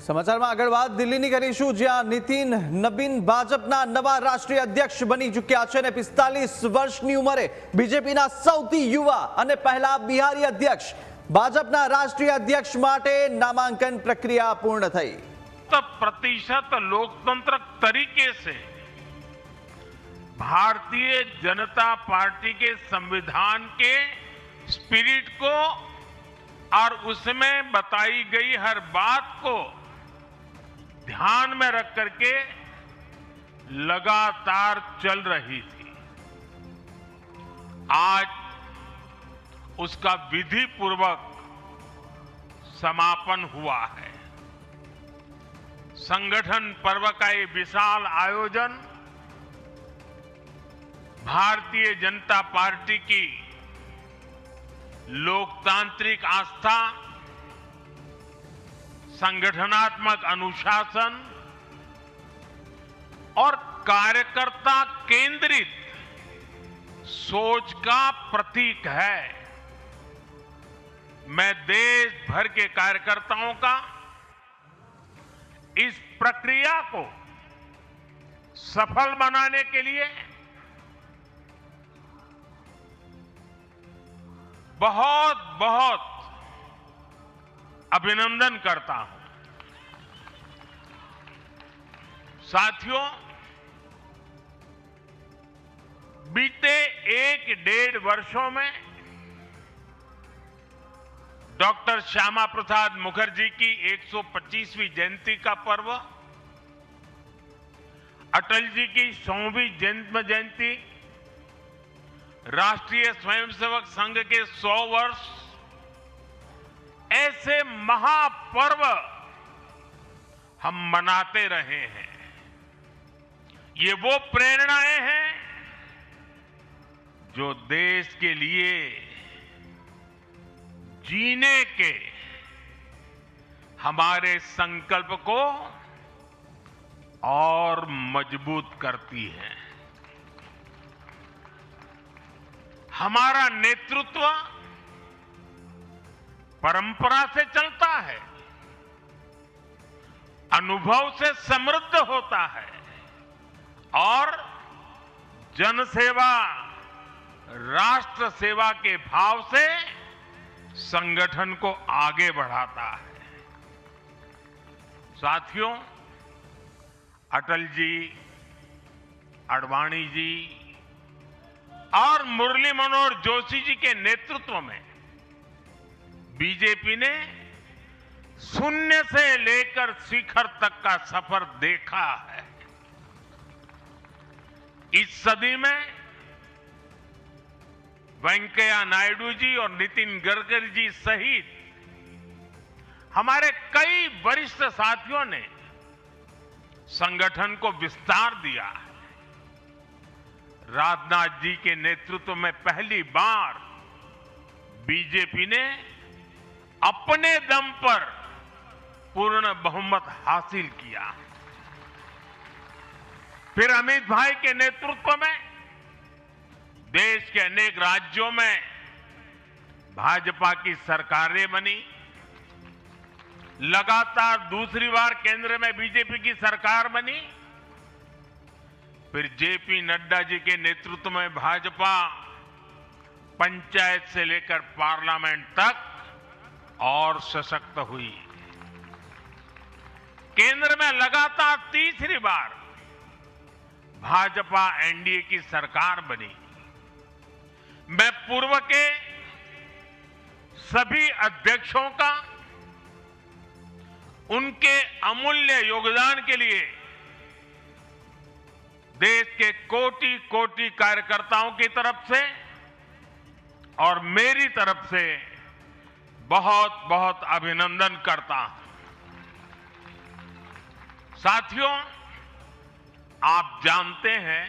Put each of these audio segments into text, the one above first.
સમાચારમાં આગળ વાત દિલ્હીની કરીશું, જ્યાં નીતિન નબીન ભાજપના નવા રાષ્ટ્રીય અધ્યક્ષ બની ચૂક્યા છે અને 45 વર્ષની ઉંમરે બીજેપીના સૌથી યુવા અને પહેલા બિહારી અધ્યક્ષ ભાજપના રાષ્ટ્રીય અધ્યક્ષ માટે નામાંકન પ્રક્રિયા પૂર્ણ થઈ। प्रतिशत लोकतंत्र तरीके से भारतीय जनता पार्टी के संविधान के स्पिरिट को और उसमें बताई गई हर बात को ध्यान में रख करके लगातार चल रही थी। आज उसका विधि पूर्वक समापन हुआ है। संगठन पर्व का ये विशाल आयोजन भारतीय जनता पार्टी की लोकतांत्रिक आस्था, संगठनात्मक अनुशासन और कार्यकर्ता केंद्रित सोच का प्रतीक है। मैं देश भर के कार्यकर्ताओं का इस प्रक्रिया को सफल बनाने के लिए बहुत बहुत अभिनंदन करता हूं। साथियों, बीते 1-1.5 वर्षों में डॉक्टर श्यामा प्रसाद मुखर्जी की 125वीं जयंती का पर्व, अटल जी की 100वीं जन्म जयंती, राष्ट्रीय स्वयंसेवक संघ के 100 वर्ष, ऐसे महापर्व हम मनाते रहे हैं। ये वो प्रेरणाएं हैं जो देश के लिए जीने के हमारे संकल्प को और मजबूत करती है। हमारा नेतृत्व परंपरा से चलता है, अनुभव से समृद्ध होता है और जनसेवा, राष्ट्र सेवा के भाव से संगठन को आगे बढ़ाता है। साथियों, अटल जी, आडवाणी जी और मुरली मनोहर जोशी जी के नेतृत्व में बीजेपी ने शून्य से लेकर शिखर तक का सफर देखा है। इस सदी में वेंकैया नायडू जी और नितिन गडकरी जी सहित हमारे कई वरिष्ठ साथियों ने संगठन को विस्तार दिया है। राजनाथ जी के नेतृत्व में पहली बार बीजेपी ने अपने दम पर पूर्ण बहुमत हासिल किया। फिर अमित भाई के नेतृत्व में देश के अनेक राज्यों में भाजपा की सरकारें बनी। लगातार दूसरी बार केंद्र में बीजेपी की सरकार बनी। फिर जेपी नड्डा जी के नेतृत्व में भाजपा पंचायत से लेकर पार्लियामेंट तक और सशक्त हुई। केंद्र में लगातार तीसरी बार भाजपा एनडीए की सरकार बनी। मैं पूर्व के सभी अध्यक्षों का उनके अमूल्य योगदान के लिए देश के कोटि-कोटि कार्यकर्ताओं की तरफ से और मेरी तरफ से बहुत बहुत अभिनंदन करता हूं। साथियों, आप जानते हैं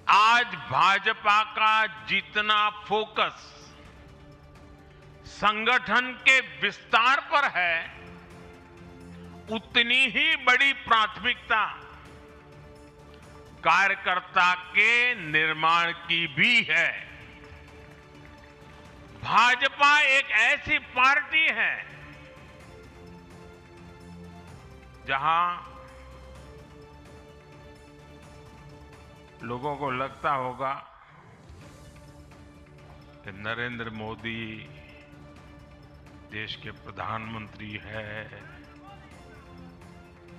आज भाजपा का जितना फोकस संगठन के विस्तार पर है, उतनी ही बड़ी प्राथमिकता कार्यकर्ता के निर्माण की भी है। भाजपा एक ऐसी पार्टी है जहां लोगों को लगता होगा कि नरेंद्र मोदी देश के प्रधानमंत्री है,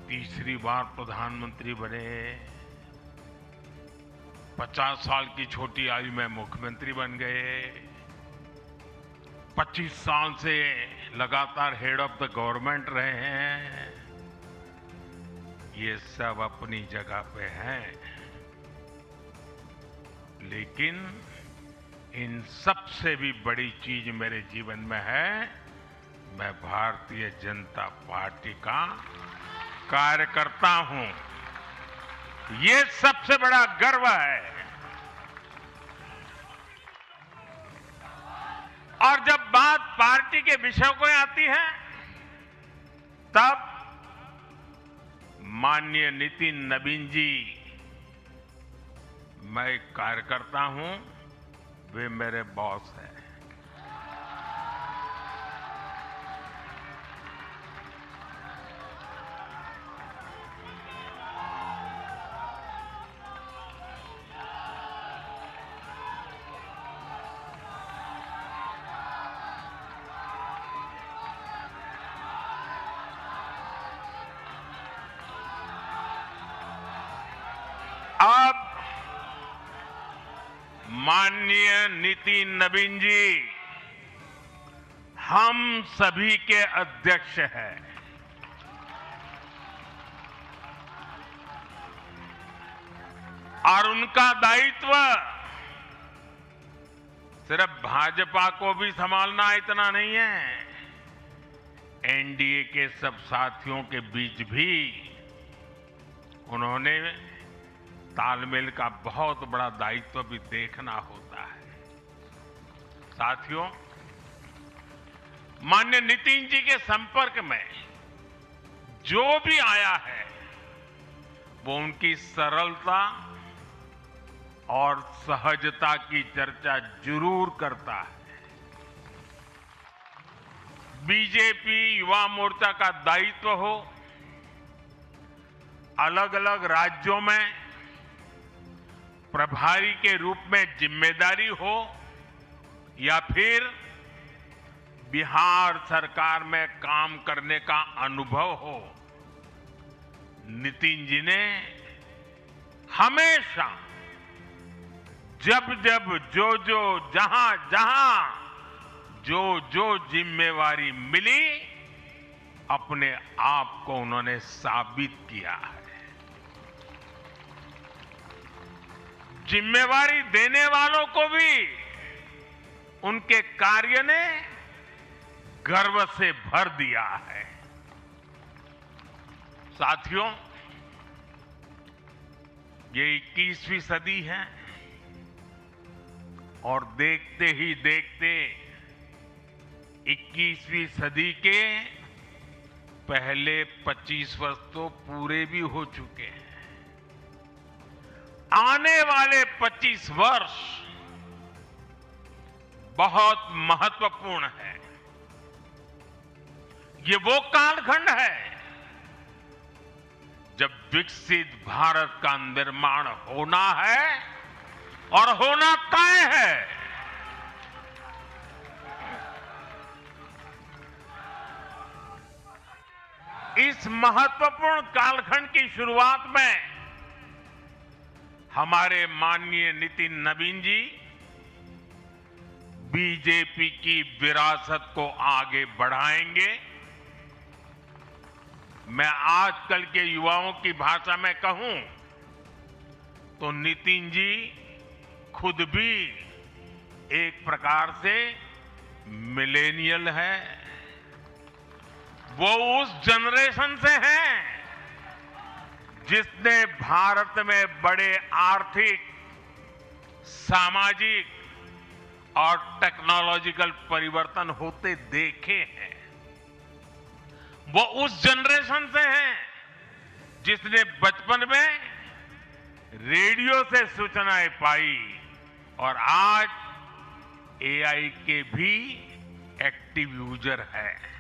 तीसरी बार प्रधानमंत्री बने, 50 साल की छोटी आयु में मुख्यमंत्री बन गए, 25 साल से लगातार हेड ऑफ द गवर्नमेंट रहे हैं। ये सब अपनी जगह पे हैं, लेकिन इन सबसे भी बड़ी चीज मेरे जीवन में है, मैं भारतीय जनता पार्टी का कार्यकर्ता हूं। ये सबसे बड़ा गर्व है। और जब बात पार्टी के विषय को आती है, तब माननीय नितिन नवीन जी, मैं एक कार्यकर्ता हूं, वे मेरे बॉस हैं। अब माननीय नितिन नवीन जी हम सभी के अध्यक्ष हैं। और उनका दायित्व सिर्फ भाजपा को भी संभालना इतना नहीं है, एनडीए के सब साथियों के बीच भी उन्होंने तालमेल का बहुत बड़ा दायित्व भी देखना होता है। साथियों, माननीय नितिन जी के संपर्क में जो भी आया है, वो उनकी सरलता और सहजता की चर्चा जरूर करता है। बीजेपी युवा मोर्चा का दायित्व हो, अलग अलग राज्यों में प्रभारी के रूप में जिम्मेदारी हो, या फिर बिहार सरकार में काम करने का अनुभव हो, नितिन जी ने हमेशा जब जब जो जहां जो जिम्मेवारी मिली, अपने आप को उन्होंने साबित किया है। जिम्मेवारी देने वालों को भी उनके कार्य ने गर्व से भर दिया है। साथियों, ये 21वीं सदी है और देखते ही देखते 21वीं सदी के पहले 25 वर्ष तो पूरे भी हो चुके हैं। आने वाले 25 वर्ष बहुत महत्वपूर्ण है। ये वो कालखंड है जब विकसित भारत का निर्माण होना है और होना तय है। इस महत्वपूर्ण कालखंड की शुरुआत में हमारे माननीय नितिन नवीन जी बीजेपी की विरासत को आगे बढ़ाएंगे। मैं आजकल के युवाओं की भाषा में कहूं तो नितिन जी खुद भी एक प्रकार से मिलेनियल है। वो उस जनरेशन से हैं जिसने भारत में बड़े आर्थिक, सामाजिक और टेक्नोलॉजिकल परिवर्तन होते देखे हैं। वो उस जनरेशन से हैं जिसने बचपन में रेडियो से सूचनाएं पाई और आज एआई के भी एक्टिव यूजर है।